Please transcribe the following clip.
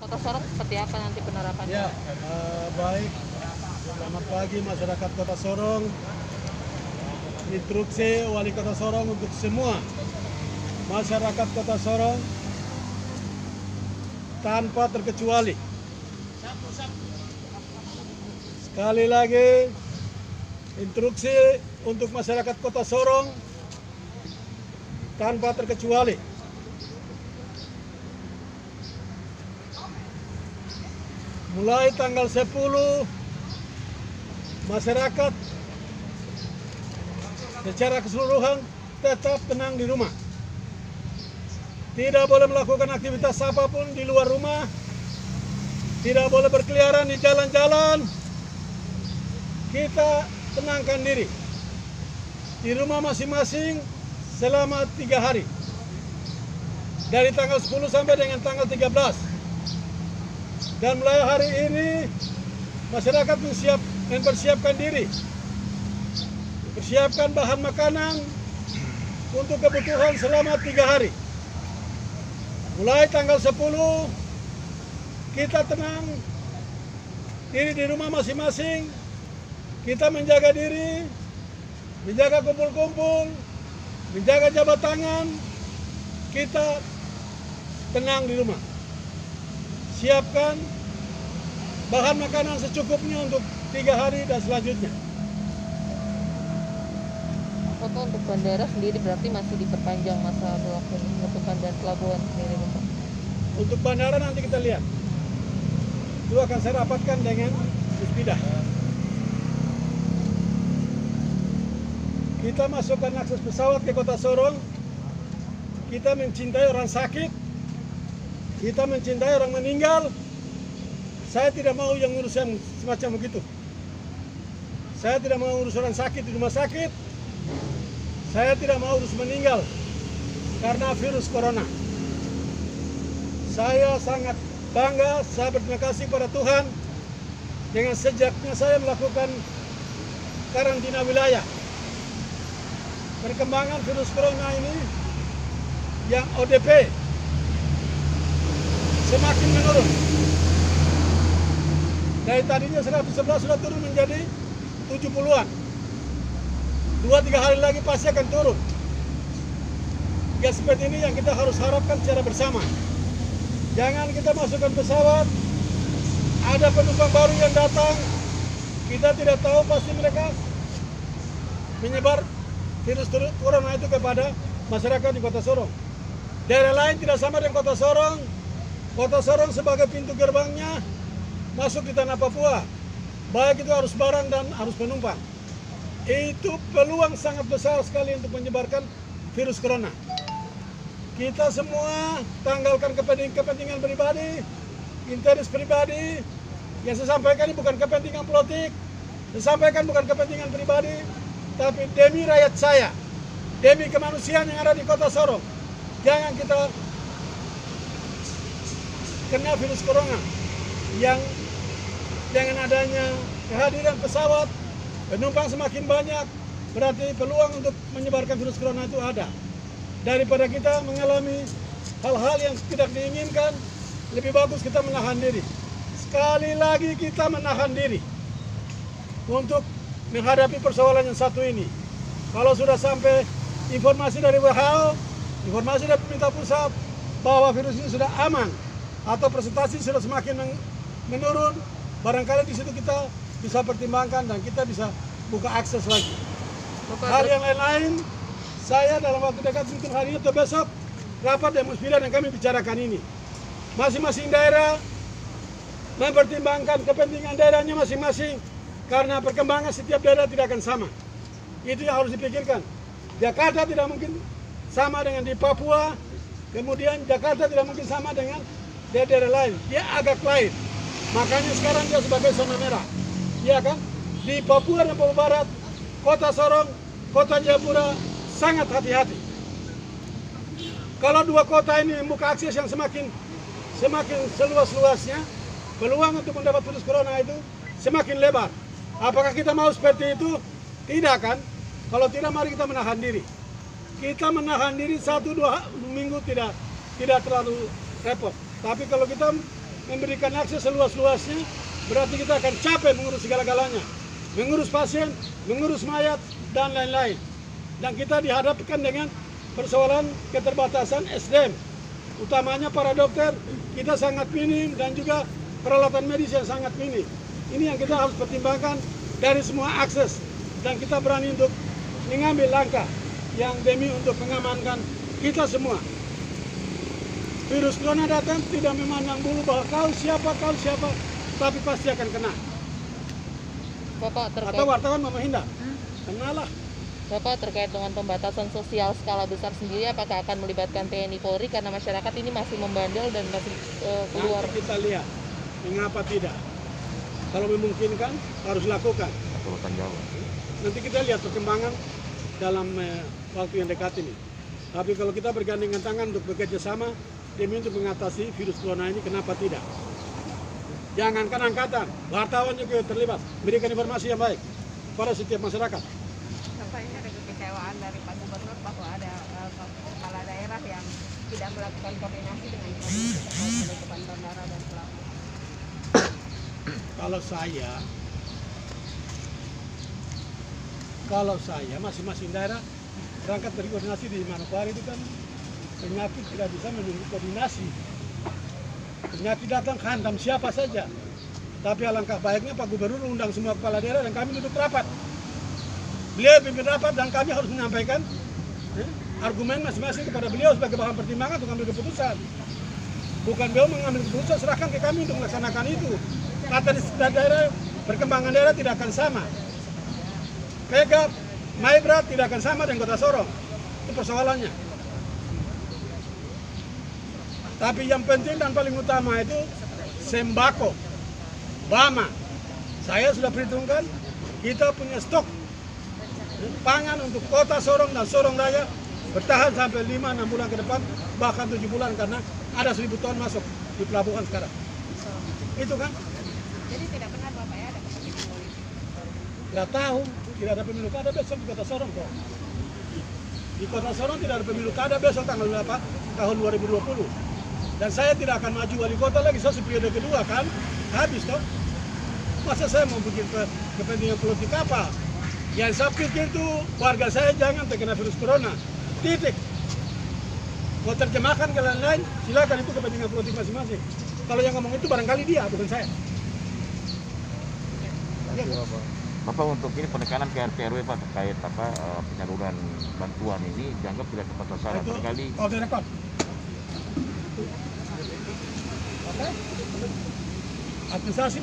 Kota Sorong seperti apa nanti penerapannya? Ya, baik. Selamat pagi masyarakat Kota Sorong. Instruksi Wali Kota Sorong untuk semua masyarakat Kota Sorong tanpa terkecuali. Sekali lagi, instruksi untuk masyarakat Kota Sorong tanpa terkecuali. Mulai tanggal 10, masyarakat secara keseluruhan tetap tenang di rumah. Tidak boleh melakukan aktivitas apapun di luar rumah. Tidak boleh berkeliaran di jalan-jalan. Kita tenangkan diri di rumah masing-masing selama 3 hari. Dari tanggal 10 sampai dengan tanggal 13. Dan mulai hari ini masyarakat mempersiapkan diri, persiapkan bahan makanan untuk kebutuhan selama 3 hari. Mulai tanggal 10 kita tenang diri di rumah masing-masing, kita menjaga diri, menjaga kumpul-kumpul, menjaga jabat tangan, kita tenang di rumah. Siapkan bahan makanan secukupnya untuk 3 hari dan selanjutnya. Bapak, untuk bandara sendiri berarti masih diperpanjang masa berlaku penutupan dan pelabuhan sendiri, Bapak? Untuk bandara nanti kita lihat. Itu akan saya rapatkan dengan Puspida. Kita masukkan akses pesawat ke Kota Sorong. Kita mencintai orang sakit. Kita mencintai orang meninggal. Saya tidak mau yang urusan semacam begitu. Saya tidak mau urus orang sakit di rumah sakit. Saya tidak mau urus meninggal karena virus corona. Saya sangat bangga, saya berterima kasih kepada Tuhan dengan sejaknya saya melakukan karantina wilayah. Perkembangan virus corona ini yang ODP semakin menurun. Dari tadinya 111 sudah turun menjadi 70-an. 2-3 hari lagi pasti akan turun. Ya, seperti ini yang kita harus harapkan secara bersama. Jangan kita masukkan pesawat, ada penumpang baru yang datang, kita tidak tahu pasti mereka menyebar virus corona itu kepada masyarakat di Kota Sorong. Daerah lain tidak sama dengan Kota Sorong. Kota Sorong sebagai pintu gerbangnya masuk di tanah Papua. Baik itu arus barang dan arus penumpang. Itu peluang sangat besar sekali untuk menyebarkan virus corona. Kita semua tanggalkan kepentingan pribadi, interest pribadi. Yang saya sampaikan ini bukan kepentingan politik. Saya sampaikan bukan kepentingan pribadi, tapi demi rakyat saya, demi kemanusiaan yang ada di Kota Sorong. Jangan kita kena virus corona yang dengan adanya kehadiran pesawat, penumpang semakin banyak, berarti peluang untuk menyebarkan virus corona itu ada. Daripada kita mengalami hal-hal yang tidak diinginkan, lebih bagus kita menahan diri. Sekali lagi kita menahan diri untuk menghadapi persoalan yang satu ini. Kalau sudah sampai informasi dari WHO, informasi dari pemerintah pusat bahwa virus ini sudah aman, atau presentasi sudah semakin menurun, barangkali di situ kita bisa pertimbangkan dan kita bisa buka akses lagi. Hal yang lain-lain, saya dalam waktu dekat mungkin hari ini atau besok rapat dengan Puspida dan kami bicarakan ini. Masing-masing daerah mempertimbangkan kepentingan daerahnya masing-masing karena perkembangan setiap daerah tidak akan sama. Itu yang harus dipikirkan. Jakarta tidak mungkin sama dengan di Papua, kemudian Jakarta tidak mungkin sama dengan daerah lain, dia agak lain. Makanya sekarang dia sebagai zona merah. Iya kan? Di Papua dan Papua Barat, Kota Sorong, Kota Jayapura sangat hati-hati. Kalau dua kota ini membuka akses yang semakin seluas-luasnya, peluang untuk mendapat virus corona itu semakin lebar. Apakah kita mau seperti itu? Tidak kan? Kalau tidak, mari kita menahan diri. Kita menahan diri 1-2 minggu tidak terlalu repot. Tapi kalau kita memberikan akses seluas-luasnya, berarti kita akan capek mengurus segala-galanya. Mengurus pasien, mengurus mayat, dan lain-lain. Dan kita dihadapkan dengan persoalan keterbatasan SDM. Utamanya para dokter, kita sangat minim, dan juga peralatan medis yang sangat minim. Ini yang kita harus pertimbangkan dari semua akses. Dan kita berani untuk mengambil langkah yang demi untuk mengamankan kita semua. Virus corona datang tidak memandang bulu bahwa kau siapa, tapi pasti akan kena. Bapak terkait Atau wartawan mau menghindar, kenalah. Bapak terkait dengan pembatasan sosial skala besar sendiri, apakah akan melibatkan TNI Polri karena masyarakat ini masih membandel dan masih keluar? Nanti kita lihat, mengapa tidak? Kalau memungkinkan harus lakukan. Nanti kita lihat perkembangan dalam waktu yang dekat ini. Tapi kalau kita bergandengan tangan untuk bekerja sama demi untuk mengatasi virus corona ini, kenapa tidak? Jangankan angkatan, wartawan juga terlibat, berikan informasi yang baik pada setiap masyarakat. Bapak, ini ada kekecewaan dari Pak Gubernur bahwa ada kepala daerah yang tidak melakukan koordinasi dengan provinsi terkait penutupan bandara dan pelabuhan. Kalau saya masing-masing daerah berangkat dari koordinasi di Manokwari itu kan penyakit tidak bisa menunggu koordinasi. Penyakit datang hantam siapa saja. Tapi alangkah baiknya Pak Gubernur undang semua kepala daerah dan kami duduk rapat. Beliau pimpin rapat dan kami harus menyampaikan argumen masing-masing kepada beliau sebagai bahan pertimbangan untuk mengambil keputusan. Bukan beliau mengambil keputusan, serahkan ke kami untuk melaksanakan itu. Kata di setiap daerah, perkembangan daerah tidak akan sama. Pegap, Maibrat tidak akan sama dengan Kota Sorong. Itu persoalannya. Tapi yang penting dan paling utama itu sembako, Bama. Saya sudah perhitungkan, kita punya stok pangan untuk Kota Sorong dan Sorong Raya bertahan sampai 5-6 bulan ke depan, bahkan 7 bulan karena ada 1.000 ton masuk di pelabuhan sekarang. Itu kan? Jadi tidak benar Bapak ya ada kepentingan politik? Nggak tahu, tidak ada pemilu kada besok di Kota Sorong kok. Di Kota Sorong tidak ada pemilu kada besok tanggal 8 tahun 2020. Dan saya tidak akan maju wali kota lagi, saya periode kedua kan, habis toh. Masa saya mau bikin kepentingan politik apa? Yang saya pikir itu warga saya jangan terkena virus corona, titik. Mau terjemahkan ke lain-lain, silakan, itu kepentingan politik masing-masing. Kalau yang ngomong itu barangkali dia, bukan saya. Bapak, untuk ini penekanan ke RT RW Pak terkait penyaluran bantuan ini dianggap tidak tepat sasaran. Barangkali off the record. Oke. Administrasi